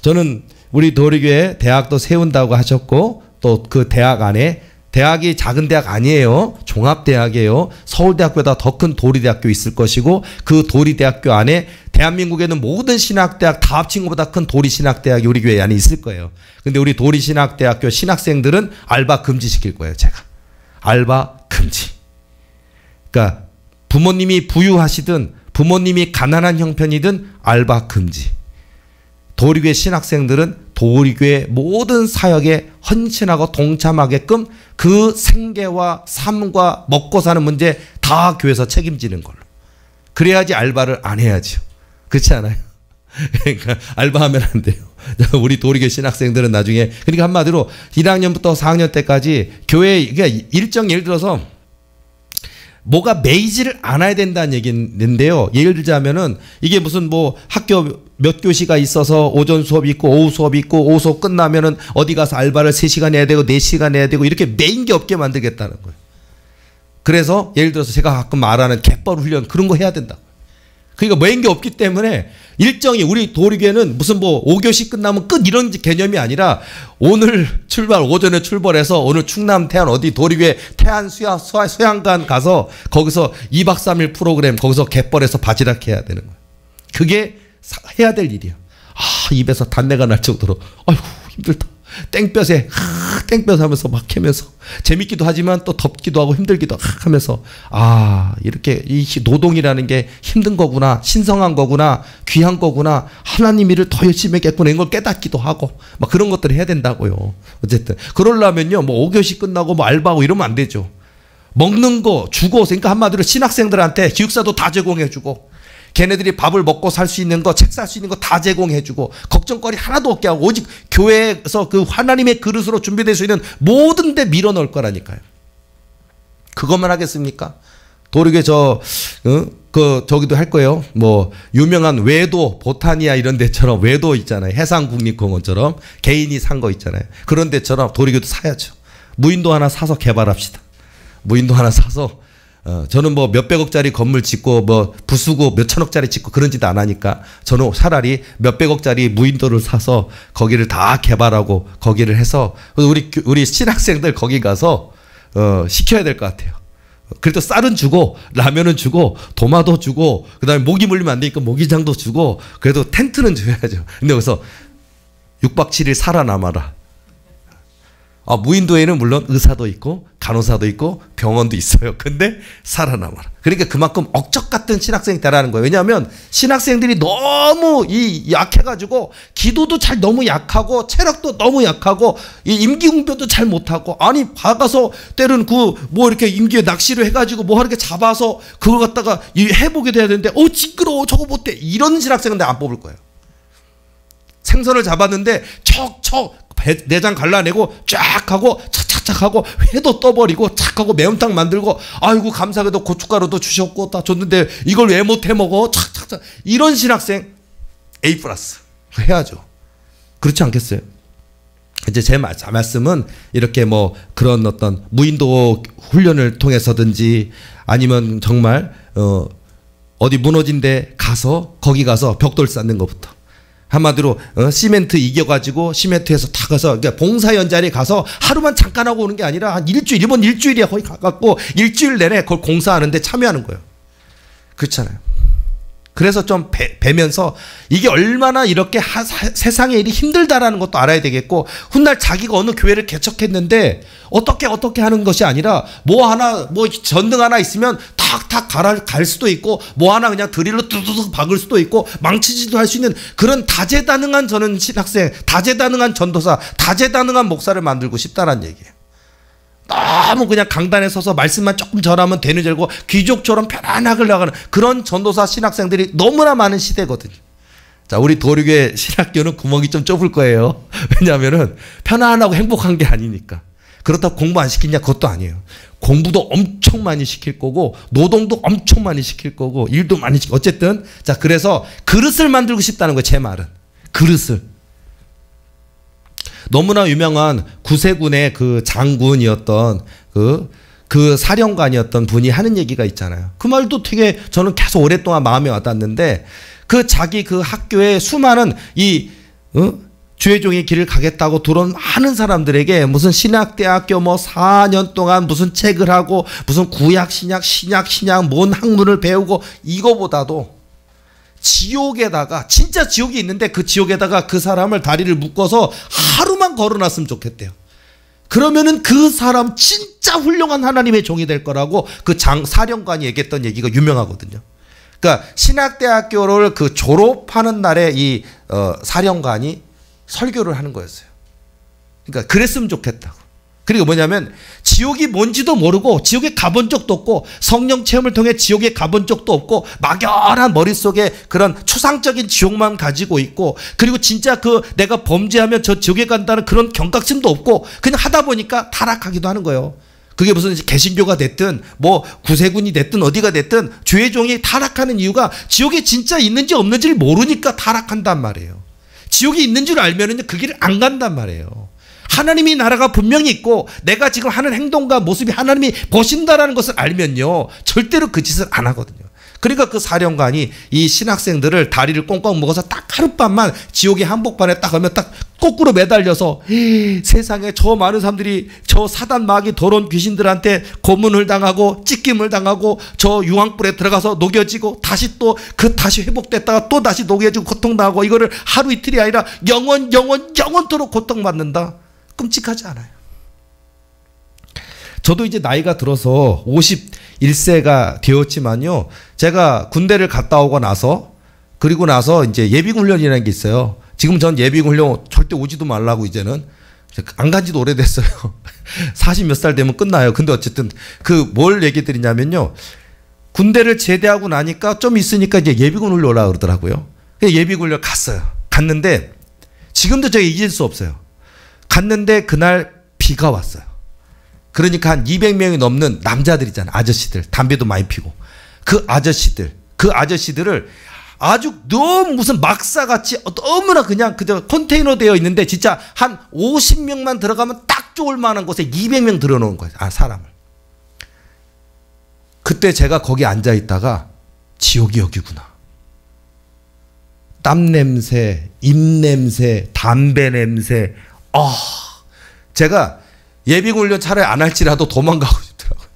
저는 우리 도리교회 대학도 세운다고 하셨고 또 그 대학 안에 대학이 작은 대학 아니에요. 종합대학이에요. 서울대학교보다 더 큰 도리대학교 있을 것이고 그 도리대학교 안에 대한민국에는 모든 신학대학 다 합친 것보다 큰 도리신학대학이 우리 교회 안에 있을 거예요. 근데 우리 도리신학대학교 신학생들은 알바 금지시킬 거예요. 제가. 알바 금지. 그러니까 부모님이 부유하시든 부모님이 가난한 형편이든 알바 금지. 도리교회 신학생들은 도리교회 모든 사역에 헌신하고 동참하게끔 그 생계와 삶과 먹고 사는 문제 다 교회에서 책임지는 걸로. 그래야지 알바를 안 해야죠. 그렇지 않아요? 그러니까 알바하면 안 돼요. 우리 도리교회 신학생들은 나중에 그러니까 한마디로 1학년부터 4학년 때까지 교회 그러니까 예를 들어서 뭐가 매이지를 않아야 된다는 얘기인데요. 예를 들자면은 이게 무슨 학교 몇 교시가 있어서 오전 수업이 있고 오후 수업이 있고 오후 수업 끝나면은 어디 가서 알바를 3시간 해야 되고 4시간 해야 되고 이렇게 매인 게 없게 만들겠다는 거예요. 그래서 예를 들어서 제가 가끔 말하는 갯벌 훈련 그런 거 해야 된다. 그러니까 매인 게 없기 때문에 일정이 우리 도리교회는 무슨 5교시 끝나면 끝 이런 개념이 아니라 오늘 오전에 출발해서 오늘 충남 태안 어디 도리교회 태안 수양관 가서 거기서 2박 3일 프로그램 거기서 갯벌에서 바지락 해야 되는 거예요. 그게 해야 될 일이야. 입에서 단내가 날 정도로 아이고 힘들다. 땡볕에 하면서 막 캐면서 재밌기도 하지만 또 덥기도 하고 힘들기도 하면서 이렇게 이 노동이라는 게 힘든 거구나 신성한 거구나 귀한 거구나 하나님 일을 더 열심히 했겠구나 이런 걸 깨닫기도 하고 막 그런 것들을 해야 된다고요. 어쨌든 그러려면요 5교시 끝나고 알바하고 이러면 안 되죠. 먹는 거 주고 그러니까 한마디로 신학생들한테 기숙사도 다 제공해주고 걔네들이 밥을 먹고 살 수 있는 거, 책 살 수 있는 거 다 제공해주고 걱정거리 하나도 없게 하고 오직 교회에서 그 하나님의 그릇으로 준비될 수 있는 모든 데 밀어넣을 거라니까요. 그것만 하겠습니까? 도리교회 저기도 할 거예요. 뭐 유명한 외도 보타니아 이런 데처럼 외도 있잖아요. 해상국립공원처럼 개인이 산 거 있잖아요. 그런 데처럼 도리교도 사야죠. 무인도 하나 사서 개발합시다. 무인도 하나 사서 저는 뭐 몇백억짜리 건물 짓고 뭐 부수고 몇천억짜리 짓고 그런 짓 안 하니까 저는 차라리 몇백억짜리 무인도를 사서 거기를 다 개발하고 거기를 해서 우리 신학생들 거기 가서 시켜야 될 것 같아요. 그래도 쌀은 주고 라면은 주고 도마도 주고 그다음에 모기 물리면 안 되니까 모기장도 주고 그래도 텐트는 줘야죠. 근데 여기서 6박 7일 살아남아라. 무인도에는 물론 의사도 있고 간호사도 있고 병원도 있어요. 근데 살아남아라. 그러니까 그만큼 억적 같은 신학생이 되라는 거예요. 왜냐하면 신학생들이 너무 약해가지고 기도도 잘 너무 약하고 체력도 너무 약하고 이 임기응변도 잘 못하고 아니 박아서 때로는 뭐 이렇게 임기에 낚시를 해가지고 뭐 이렇게 잡아서 그걸 갖다가 해보게 돼야 되는데 징그러워 저거 못해 이런 신학생은 내가 안 뽑을 거예요. 생선을 잡았는데 척척 내장 갈라내고 쫙 하고 착착착 하고 회도 떠버리고 착 하고 매운탕 만들고 아이고 감사하게도 고춧가루도 주셨고 다 줬는데 이걸 왜 못해 먹어 착착착 이런 신학생 A+ 해야죠. 그렇지 않겠어요? 이제 제 말씀은 이렇게 뭐 그런 어떤 무인도 훈련을 통해서든지 아니면 정말 어디 무너진 데 가서 거기 가서 벽돌 쌓는 것부터 한마디로 시멘트 이겨가지고 시멘트에서 다 가서 그러니까 봉사 연자리에 가서 하루만 잠깐 하고 오는 게 아니라 한 일주일 이번 일주일이야 거기 가갖고 일주일 내내 그걸 공사하는데 참여하는 거예요. 그렇잖아요. 그래서 좀 배면서 이게 얼마나 이렇게 세상에 일이 힘들다라는 것도 알아야 되겠고 훗날 자기가 어느 교회를 개척했는데 어떻게 하는 것이 아니라 뭐 전등 하나 있으면 탁탁 갈 수도 있고 뭐 하나 그냥 드릴로 뚜두둑 박을 수도 있고 망치질도 할 수 있는 그런 다재다능한 저는 신학생, 다재다능한 전도사, 다재다능한 목사를 만들고 싶다라는 얘기예요. 너무 그냥 강단에 서서 말씀만 조금 전하면 되는 줄 알고 귀족처럼 편안하게 나가는 그런 전도사 신학생들이 너무나 많은 시대거든요. 자, 우리 도리교회 신학교는 구멍이 좀 좁을 거예요. 왜냐하면은 편안하고 행복한 게 아니니까. 그렇다고 공부 안 시키냐? 그것도 아니에요. 공부도 엄청 많이 시킬 거고 노동도 엄청 많이 시킬 거고 일도 많이 시키고 어쨌든 자 그래서 그릇을 만들고 싶다는 거예요. 제 말은. 그릇을. 너무나 유명한 구세군의 그 장군이었던 그 사령관이었던 분이 하는 얘기가 있잖아요. 그 말도 되게 저는 계속 오랫동안 마음에 와닿는데 자기 그 학교에 수많은 주의 종의 길을 가겠다고 들어온 많은 사람들에게 무슨 신학대학교 뭐 4년 동안 무슨 책을 하고 무슨 구약 신약 뭔 학문을 배우고 이거보다도 지옥에다가 진짜 지옥이 있는데 그 지옥에다가 그 사람을 다리를 묶어서 하루만 걸어놨으면 좋겠대요. 그러면은 그 사람 진짜 훌륭한 하나님의 종이 될 거라고 그 사령관이 얘기했던 얘기가 유명하거든요. 그러니까 신학대학교를 졸업하는 날에 이 사령관이 설교를 하는 거였어요. 그러니까 그랬으면 좋겠다고. 그리고 뭐냐면 지옥이 뭔지도 모르고 지옥에 가본 적도 없고 성령 체험을 통해 지옥에 가본 적도 없고 막연한 머릿속에 그런 추상적인 지옥만 가지고 있고 그리고 진짜 내가 범죄하면 저 지옥에 간다는 그런 경각심도 없고 그냥 하다 보니까 타락하기도 하는 거예요. 그게 무슨 개신교가 됐든 뭐 구세군이 됐든 어디가 됐든 주의 종이 타락하는 이유가 지옥에 진짜 있는지 없는지를 모르니까 타락한단 말이에요. 지옥이 있는 줄 알면은 그 길을 안 간단 말이에요. 하나님이 나라가 분명히 있고 내가 지금 하는 행동과 모습이 하나님이 보신다라는 것을 알면요 절대로 그 짓을 안 하거든요. 그러니까 그 사령관이 이 신학생들을 다리를 꽁꽁 먹어서 딱 하룻밤만 지옥의 한복판에 딱 하면 딱 거꾸로 매달려서 세상에 저 많은 사람들이 저 사단 마귀 더러운 귀신들한테 고문을 당하고 찢김을 당하고 저 유황불에 들어가서 녹여지고 다시 또 다시 회복됐다가 또 다시 녹여지고 고통당하고 이거를 하루 이틀이 아니라 영원토록 고통받는다. 끔찍하지 않아요. 저도 이제 나이가 들어서 51세가 되었지만요. 제가 군대를 갔다 오고 나서 그리고 나서 이제 예비군훈련이라는 게 있어요. 지금 전 예비군훈련 절대 오지도 말라고 이제는 안 간지도 오래됐어요. 40 몇 살 되면 끝나요. 근데 어쨌든 뭘 얘기 드리냐면요. 군대를 제대하고 나니까 좀 있으니까 이제 예비군훈련 오라고 그러더라고요. 예비군훈련 갔어요. 갔는데 지금도 제가 잊을 수 없어요. 갔는데 그날 비가 왔어요. 그러니까 한 200명이 넘는 남자들이잖아요. 아저씨들. 담배도 많이 피고. 그 아저씨들. 그 아저씨들을 아주 너무 무슨 막사같이 너무나 그냥 그저 컨테이너 되어 있는데 진짜 한 50명만 들어가면 딱 좋을 만한 곳에 200명 들어놓은 거예요. 사람을. 그때 제가 거기 앉아 있다가 지옥이 여기구나. 땀 냄새, 입 냄새, 담배 냄새. 제가 예비군훈련 차라리 안 할지라도 도망가고 싶더라고요.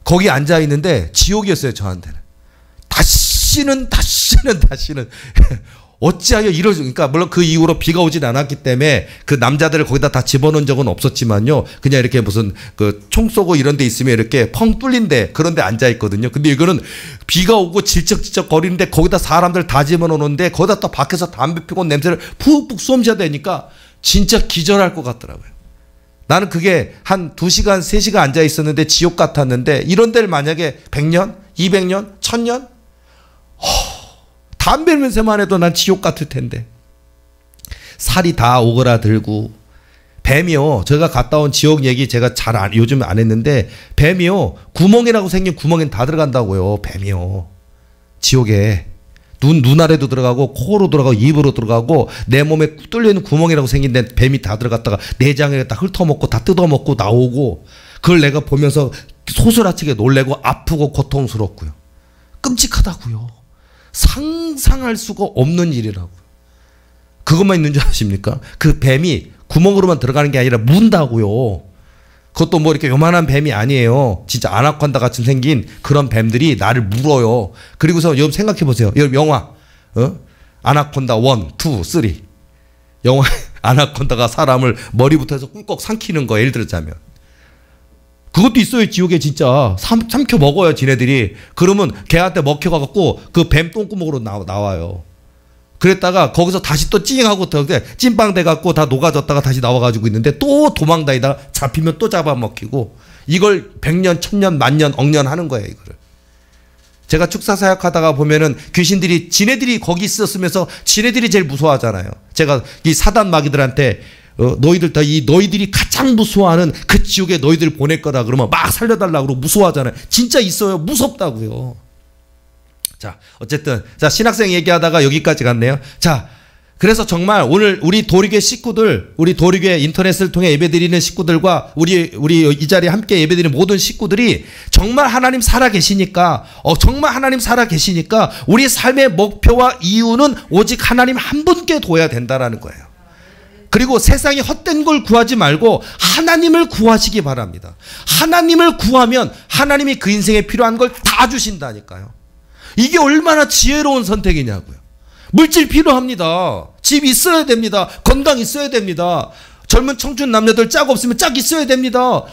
거기 앉아 있는데 지옥이었어요, 저한테는. 다시는 어찌하여 이러지. 그러니까 물론 그 이후로 비가 오진 않았기 때문에 그 남자들을 거기다 다 집어넣은 적은 없었지만요. 그냥 이렇게 무슨 그 총 쏘고 이런 데 있으면 이렇게 펑 뚫린 데 그런 데 앉아 있거든요. 근데 이거는 비가 오고 질척질척 거리는데 거기다 사람들 다 집어넣는데 거기다 또 밖에서 담배 피고 냄새를 푹푹 쏘면서 되니까 진짜 기절할 것 같더라고요. 나는 그게 한 2시간, 3시간 앉아 있었는데 지옥 같았는데 이런 데를 만약에 100년, 200년, 1000년? 담배 냄새만 해도 난 지옥 같을 텐데. 살이 다 오그라들고 뱀이요. 제가 갔다 온 지옥 얘기 제가 요즘 안 했는데 뱀이요. 구멍이라고 생긴 구멍엔 다 들어간다고요. 뱀이요. 지옥에. 눈 아래도 들어가고 코로 들어가고 입으로 들어가고 내 몸에 뚫려있는 구멍이라고 생긴 데 뱀이 다 들어갔다가 내장에 다 훑어먹고 다 뜯어먹고 나오고 그걸 내가 보면서 소스라치게 놀래고 아프고 고통스럽고요. 끔찍하다고요. 상상할 수가 없는 일이라고. 그것만 있는 줄 아십니까? 그 뱀이 구멍으로만 들어가는 게 아니라 문다고요. 그것도 뭐 이렇게 요만한 뱀이 아니에요. 진짜 아나콘다 같이 생긴 그런 뱀들이 나를 물어요. 그리고서 여러분 생각해 보세요. 여러분 영화 아나콘다 1, 2, 3 영화 아나콘다가 사람을 머리부터 해서 꿀꺽 삼키는 거 예를 들자면 그것도 있어요. 지옥에 진짜 삼켜 먹어요. 지네들이. 그러면 걔한테 먹혀가지고 그 뱀 똥구멍으로 나와요. 그랬다가 거기서 다시 또 찡하고 찐빵 돼갖고 다 녹아졌다가 다시 나와가지고 있는데 또 도망다니다가 잡히면 또 잡아먹히고 이걸 100년, 1000년, 만년, 억년 하는 거예요. 이거를. 제가 축사사역하다가 보면은 귀신들이 지네들이 거기 있었으면서 지네들이 제일 무서워하잖아요. 제가 이 사단 마귀들한테 너희들이 가장 무서워하는 그 지옥에 너희들 보낼 거다 그러면 막 살려달라고 그러고 무서워하잖아요. 진짜 있어요. 무섭다고요. 자, 어쨌든 자 신학생 얘기하다가 여기까지 갔네요. 자, 그래서 정말 오늘 우리 도리교회 식구들, 우리 도리교회 인터넷을 통해 예배드리는 식구들과 우리 이 자리에 함께 예배드리는 모든 식구들이 정말 하나님 살아계시니까 정말 하나님 살아계시니까 우리 삶의 목표와 이유는 오직 하나님 한 분께 둬야 된다라는 거예요. 그리고 세상에 헛된 걸 구하지 말고 하나님을 구하시기 바랍니다. 하나님을 구하면 하나님이 그 인생에 필요한 걸 다 주신다니까요. 이게 얼마나 지혜로운 선택이냐고요. 물질 필요합니다. 집 있어야 됩니다. 건강 있어야 됩니다. 젊은 청춘 남녀들 짝 없으면 짝 있어야 됩니다.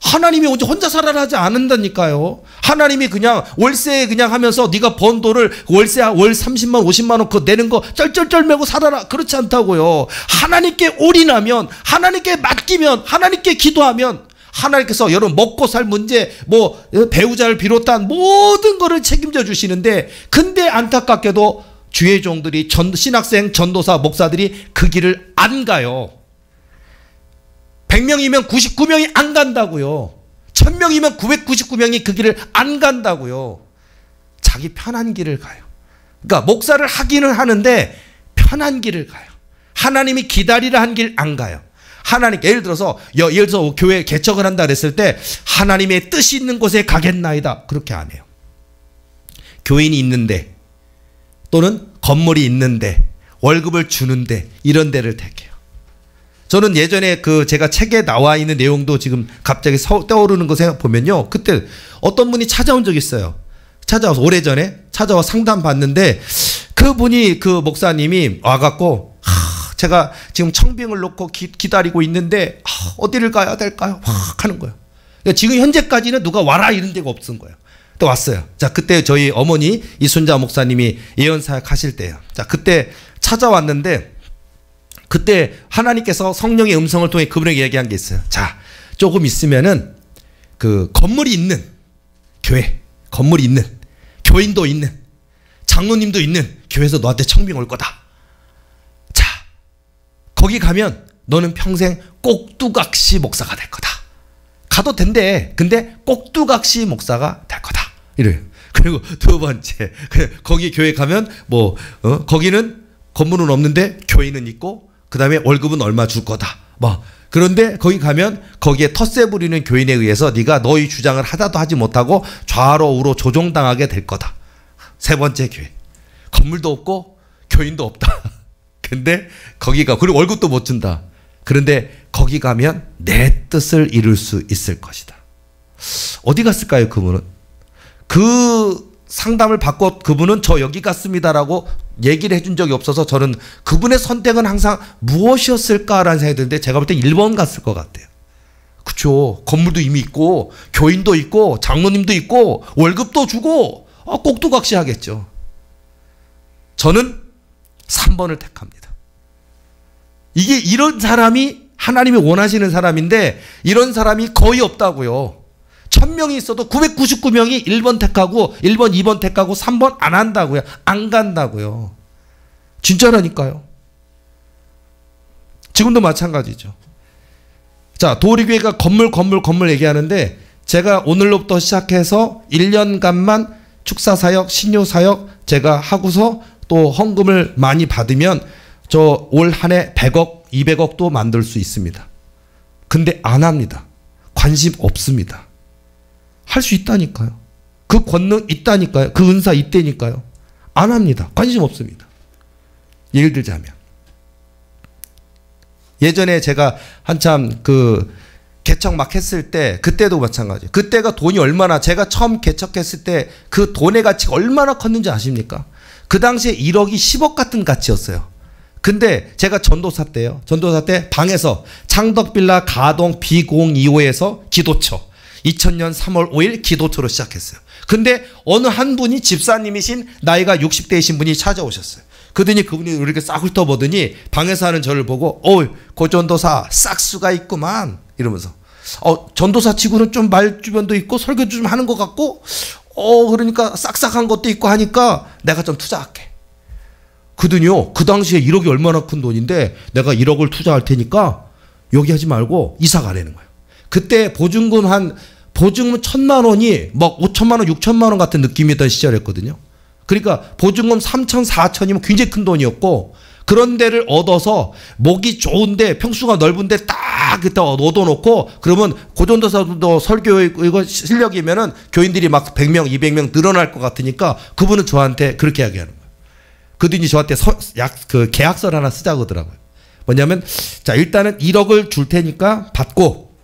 하나님이 혼자 살아라 하지 않는다니까요. 하나님이 그냥 월세 그냥 하면서 네가 번 돈을 월세 월 30만 50만 원 그거 내는 거 쩔쩔쩔 매고 살아라. 그렇지 않다고요. 하나님께 올인하면 하나님께 맡기면 하나님께 기도하면 하나님께서 여러분 먹고 살 문제 뭐 배우자를 비롯한 모든 거를 책임져 주시는데 근데 안타깝게도 주의 종들이 신학생 전도사 목사들이 그 길을 안 가요. 100명이면 99명이 안 간다고요. 1000명이면 999명이 그 길을 안 간다고요. 자기 편한 길을 가요. 그러니까 목사를 하기는 하는데 편한 길을 가요. 하나님이 기다리라 한 길 안 가요. 하나님 예를 들어서 교회 개척을 한다 그랬을 때 하나님의 뜻이 있는 곳에 가겠나이다. 그렇게 안 해요. 교인이 있는데 또는 건물이 있는데 월급을 주는데 이런 데를 택해요. 저는 예전에 제가 책에 나와 있는 내용도 지금 갑자기 떠오르는 거 생각 보면요. 그때 어떤 분이 찾아온 적이 있어요. 찾아와서 오래전에 찾아와 상담 받는데 그분이 그 목사님이 와갖고 제가 지금 청빙을 놓고 기다리고 있는데 어디를 가야 될까요? 확 하는 거예요. 그러니까 지금 현재까지는 누가 와라 이런 데가 없은 거예요. 또 왔어요. 자, 그때 저희 어머니 이순자 목사님이 예언사역 하실 때요. 자, 그때 찾아왔는데 그때 하나님께서 성령의 음성을 통해 그분에게 얘기한 게 있어요. 자, 조금 있으면은 그 건물이 있는 교회, 건물이 있는 교인도 있는 장로님도 있는 교회에서 너한테 청빙 올 거다. 자, 거기 가면 너는 평생 꼭두각시 목사가 될 거다. 가도 된대. 근데 꼭두각시 목사가 될 거다. 이래요. 그리고 두 번째, 거기 교회 가면 뭐 거기는 건물은 없는데 교회는 있고, 그 다음에 월급은 얼마 줄 거다. 뭐 그런데 거기 가면 거기에 텃세 부리는 교인에 의해서 네가 너희 주장을 하다도 하지 못하고 좌로 우로 조종당하게 될 거다. 세 번째 교회, 건물도 없고 교인도 없다. 근데 거기가, 그리고 월급도 못 준다. 그런데 거기 가면 내 뜻을 이룰 수 있을 것이다. 어디 갔을까요, 그분은? 그 상담을 받고 그분은 저 여기 갔습니다라고 얘기를 해준 적이 없어서 저는 그분의 선택은 항상 무엇이었을까라는 생각이 드는데, 제가 볼 때 1번 갔을 것 같아요. 그쵸. 건물도 이미 있고 교인도 있고 장로님도 있고 월급도 주고 꼭두각시 하겠죠. 저는 3번을 택합니다. 이게 이런 사람이 하나님이 원하시는 사람인데 이런 사람이 거의 없다고요. 1000명이 있어도 999명이 1번 택하고 1번, 2번 택하고 3번 안 한다고요. 안 간다고요. 진짜라니까요. 지금도 마찬가지죠. 자, 도리교회가 건물 얘기하는데, 제가 오늘로부터 시작해서 1년간만 축사사역, 신유사역 제가 하고서 또 헌금을 많이 받으면 저 올 한 해 100억, 200억도 만들 수 있습니다. 근데 안 합니다. 관심 없습니다. 할 수 있다니까요. 그 권능 있다니까요. 그 은사 있다니까요. 안 합니다. 관심 없습니다. 예를 들자면, 예전에 제가 한참 그 개척 막 했을 때, 그때도 마찬가지예요. 그때가 돈이 얼마나, 제가 처음 개척했을 때 그 돈의 가치가 얼마나 컸는지 아십니까? 그 당시에 1억이 10억 같은 가치였어요. 근데 제가 전도사 때요. 전도사 때 방에서 창덕빌라 가동 B025에서 기도처, 2000년 3월 5일 기도처로 시작했어요. 근데 어느 한 분이 집사님이신 나이가 60대이신 분이 찾아오셨어요. 그러더니 그분이 이렇게 싹 훑어보더니 방에서 하는 저를 보고, 고전도사 싹수가 있구만 이러면서, 전도사 치고는 좀 말주변도 있고 설교도 좀 하는 것 같고, 그러니까 싹싹한 것도 있고 하니까 내가 좀 투자할게. 그더니요, 그 당시에 1억이 얼마나 큰 돈인데 내가 1억을 투자할 테니까 여기 하지 말고 이사 가라는 거예요. 그때 보증금 1000만 원이 막 5천만 원, 6천만 원 같은 느낌이었던 시절이었거든요. 그러니까 보증금 3천, 4천이면 굉장히 큰 돈이었고, 그런 데를 얻어서 목이 좋은데 평수가 넓은데 딱 그때 얻어놓고, 그러면 고전도사도 설교 이거 실력이면은 교인들이 막 100명, 200명 늘어날 것 같으니까 그분은 저한테 그렇게 이야기하는 거예요. 그들이 저한테 그 계약서를 하나 쓰자고 하더라고요. 뭐냐면, 자, 일단은 1억을 줄 테니까 받고,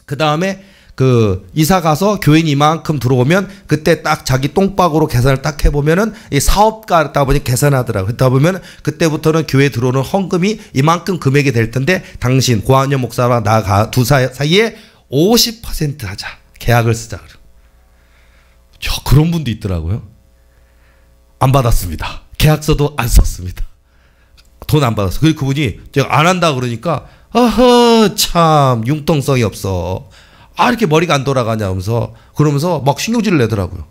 그 다음에 그 이사 가서 교인 이만큼 들어오면 그때 딱 자기 똥박으로 계산을 딱 해보면은 이 사업가다 보니 계산하더라고요. 그러다 보면 그때부터는 교회 들어오는 헌금이 이만큼 금액이 될 텐데 당신 고한여 목사와 나 두 사이에 50% 하자. 계약을 쓰자. 그런 분도 있더라고요. 안 받았습니다. 계약서도 안 썼습니다. 돈 안 받았어. 그리고 그분이 제가 안 한다 그러니까, 참 융통성이 없어. 이렇게 머리가 안 돌아가냐면서 그러면서 막 신경질을 내더라고요.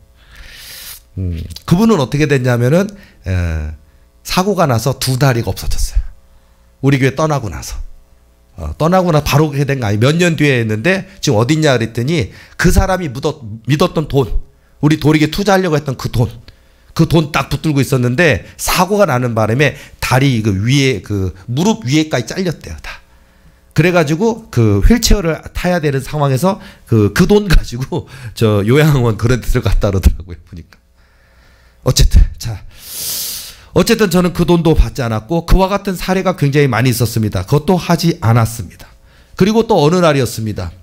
그분은 어떻게 됐냐면은 사고가 나서 2다리가 없어졌어요. 우리 교회 떠나고 나서. 떠나고 나서 바로 그렇게 된 거 아니에요. 몇 년 뒤에 했는데 지금 어디 있냐 그랬더니 그 사람이 믿었던 돈, 우리 도리교회 투자하려고 했던 그 돈 딱 붙들고 있었는데 사고가 나는 바람에 다리 그 위에 그 무릎 위에까지 잘렸대요. 다. 그래가지고 그 휠체어를 타야 되는 상황에서 그 돈 가지고 저 요양원 그런 데 들어갔다 그러더라고요. 보니까. 어쨌든 저는 그 돈도 받지 않았고 그와 같은 사례가 굉장히 많이 있었습니다. 그것도 하지 않았습니다. 그리고 또 어느 날이었습니다.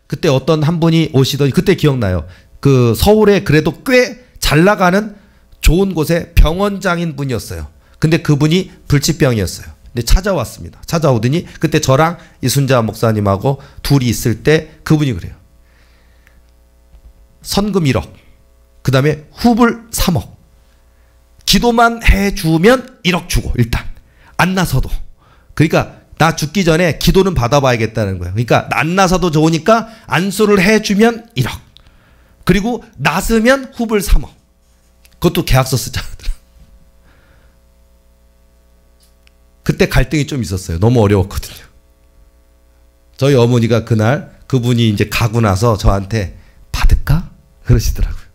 그때 어떤 한 분이 오시더니, 그때 기억나요. 그 서울에 그래도 꽤 잘 나가는 좋은 곳에 병원장인 분이었어요. 근데 그분이 불치병이었어요. 근데 찾아왔습니다. 찾아오더니 그때 저랑 이순자 목사님하고 둘이 있을 때 그분이 그래요. 선금 1억, 그 다음에 후불 3억. 기도만 해주면 1억 주고, 일단 안 나서도. 그러니까 나 죽기 전에 기도는 받아봐야겠다는 거예요. 그러니까 안 나서도 좋으니까 안수를 해주면 1억. 그리고 나서면 후불 3억. 그것도 계약서 쓰자. 그때 갈등이 좀 있었어요. 너무 어려웠거든요. 저희 어머니가 그날 그분이 이제 가고 나서 저한테 받을까? 그러시더라고요.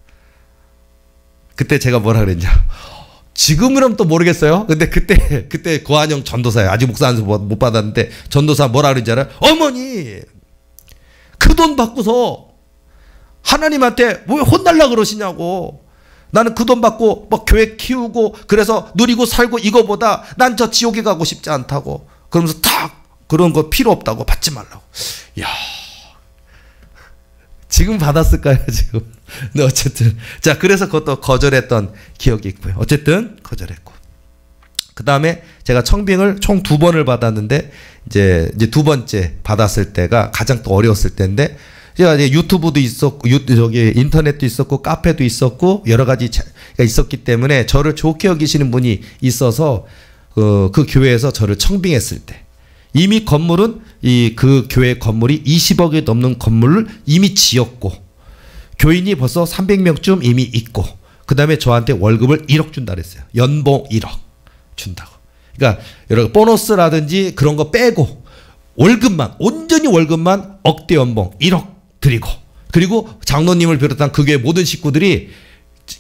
그때 제가 뭐라 그랬냐. 지금은 또 모르겠어요. 근데 그때 고한영 전도사예요. 아직 목사 안수 못 받았는데 전도사 뭐라 그랬는지 알아요? 어머니 그 돈 받고서 하나님한테 왜 혼날라 그러시냐고. 나는 그 돈 받고 뭐 교회 키우고 그래서 누리고 살고 이거보다 난 저 지옥에 가고 싶지 않다고. 그러면서 탁 그런 거 필요 없다고 받지 말라고. 야, 지금 받았을까요 지금? 근데 어쨌든 자 그래서 그것도 거절했던 기억이 있고요. 어쨌든 거절했고 그 다음에 제가 청빙을 총 2번을 받았는데 이제 2번째 받았을 때가 가장 또 어려웠을 때인데 제가 이제 유튜브도 있었고 저기 인터넷도 있었고 카페도 있었고 여러 가지가 있었기 때문에 저를 좋게 여기시는 분이 있어서 그 교회에서 저를 청빙했을 때 이미 건물은 그 교회 건물이 20억이 넘는 건물을 이미 지었고 교인이 벌써 300명쯤 이미 있고 그 다음에 저한테 월급을 1억 준다 그랬어요. 연봉 1억 준다고. 그러니까 여러 보너스라든지 그런 거 빼고 월급만 온전히 월급만 억대 연봉 1억 드리고 그리고 장로님을 비롯한 그 교회 모든 식구들이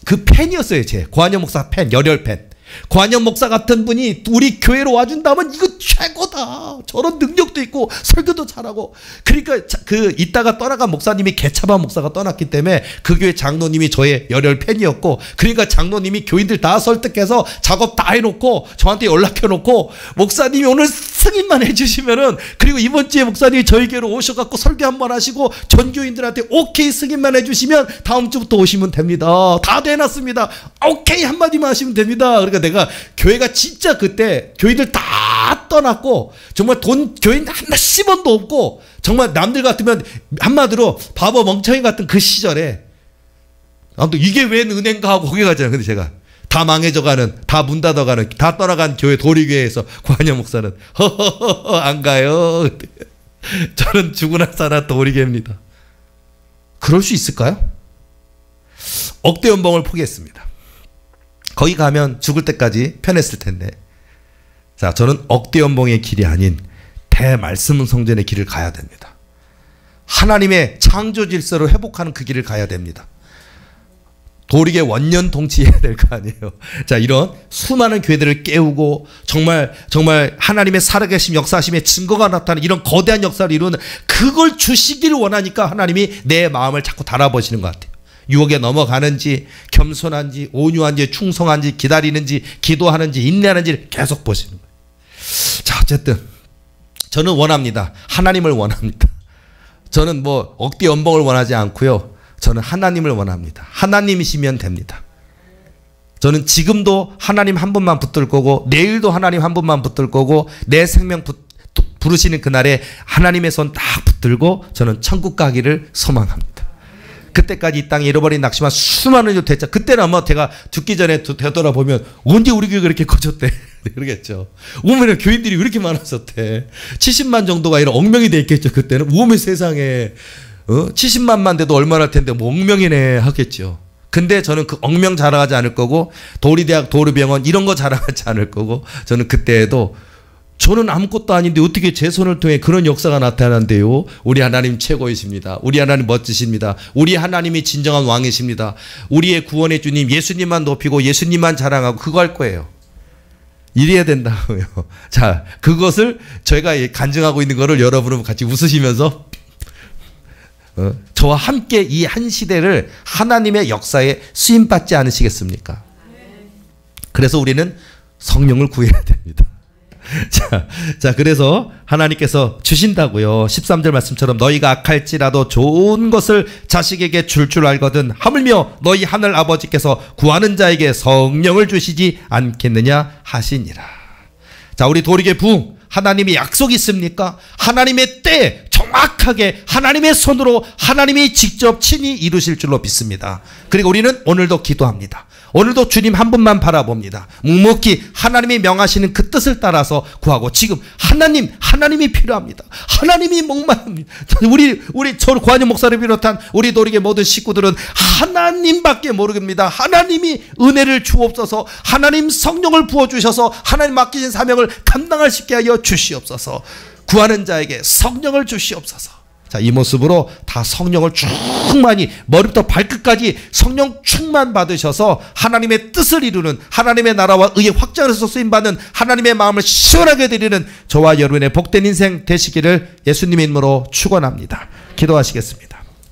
그 팬이었어요. 제 고한영 목사 팬 열혈 팬. 고한영 목사 같은 분이 우리 교회로 와준다면 이거 최고다. 저런 능력도 있고 설교도 잘하고. 그러니까 이따가 떠나간 목사님이 개차반 목사가 떠났기 때문에 그 교회 장로님이 저의 열혈 팬이었고 그러니까 장로님이 교인들 다 설득해서 작업 다 해놓고 저한테 연락해놓고 목사님이 오늘 승인만 해주시면은 그리고 이번 주에 목사님이 저희 교회로 오셔갖고 설교 한번 하시고 전 교인들한테 오케이 승인만 해주시면 다음 주부터 오시면 됩니다. 다 돼놨습니다. 오케이 한마디만 하시면 됩니다. 그러니까 내가 교회가 진짜 그때 교인들 다 떠났고 정말 돈 교인 한 10원도 없고 정말 남들 같으면 한마디로 바보 멍청이 같은 그 시절에 아무튼 이게 웬 은행가 하고 거기 가잖아요. 근데 제가 다 망해져가는 다 문 닫아가는 다 떠나간 교회 도리교회에서 고한영 목사는 허허허 안 가요. 저는 죽으나 사나 도리교회입니다. 그럴 수 있을까요? 억대 연봉을 포기했습니다. 거기 가면 죽을 때까지 편했을 텐데 자 저는 억대 연봉의 길이 아닌 대말씀 성전의 길을 가야 됩니다. 하나님의 창조 질서를 회복하는 그 길을 가야 됩니다. 도리계 원년 통치해야 될 거 아니에요. 자 이런 수많은 교회들을 깨우고 정말 하나님의 살아계심 역사하심의 증거가 나타나는 이런 거대한 역사를 이루는 그걸 주시기를 원하니까 하나님이 내 마음을 자꾸 달아보시는 것 같아요. 유혹에 넘어가는지 겸손한지 온유한지 충성한지 기다리는지 기도하는지 인내하는지 계속 보시는 거예요. 자 어쨌든 저는 원합니다. 하나님을 원합니다. 저는 뭐 억대 연봉을 원하지 않고요. 저는 하나님을 원합니다. 하나님이시면 됩니다. 저는 지금도 하나님 한 분만 붙들 거고 내일도 하나님 한 분만 붙들 거고 내 생명 부르시는 그날에 하나님의 손 딱 붙들고 저는 천국 가기를 소망합니다. 그때까지 이 땅에 잃어버린 낙심한 수많은 일 됐죠. 그때는 아마 제가 죽기 전에 되돌아보면 언제 우리 교회가 이렇게 커졌대 그러겠죠. 오면 교인들이 왜 이렇게 많았었대. 70만 정도가 아니라 억명이 돼 있겠죠. 그때는 오면 세상에 70만만 돼도 얼마나 할 텐데 뭐 억명이네 하겠죠. 근데 저는 그 억명 자랑하지 않을 거고 도리대학 도리병원 이런 거 자랑하지 않을 거고 저는 그때에도 저는 아무것도 아닌데 어떻게 제 손을 통해 그런 역사가 나타난대요. 우리 하나님 최고이십니다. 우리 하나님 멋지십니다. 우리 하나님이 진정한 왕이십니다. 우리의 구원의 주님 예수님만 높이고 예수님만 자랑하고 그거 할 거예요. 이래야 된다고요. 자 그것을 저희가 간증하고 있는 거를 여러분은 같이 웃으시면서 저와 함께 이 한 시대를 하나님의 역사에 쓰임받지 않으시겠습니까? 그래서 우리는 성령을 구해야 됩니다. 자, 그래서 하나님께서 주신다고요. 13절 말씀처럼 너희가 악할지라도 좋은 것을 자식에게 줄 알거든 하물며 너희 하늘 아버지께서 구하는 자에게 성령을 주시지 않겠느냐 하시니라. 자, 우리 도리계 부흥 하나님이 약속이 있습니까? 하나님의 때 정확하게 하나님의 손으로 하나님이 직접 친히 이루실 줄로 믿습니다. 그리고 우리는 오늘도 기도합니다. 오늘도 주님 한 분만 바라봅니다. 묵묵히 하나님이 명하시는 그 뜻을 따라서 구하고 지금 하나님이 필요합니다. 하나님이 목마릅니다. 우리 저 고한영 목사를 비롯한 우리 도리계 모든 식구들은 하나님밖에 모릅니다. 하나님이 은혜를 주옵소서. 하나님 성령을 부어주셔서 하나님 맡기신 사명을 감당할 수 있게 하여 주시옵소서. 구하는 자에게 성령을 주시옵소서. 자, 이 모습으로 다 성령을 충만히 머리부터 발끝까지 성령 충만 받으셔서 하나님의 뜻을 이루는, 하나님의 나라와 의의 확장에서 쓰임받는, 하나님의 마음을 시원하게 드리는 저와 여러분의 복된 인생 되시기를 예수님의 이름으로 축원합니다. 기도하시겠습니다.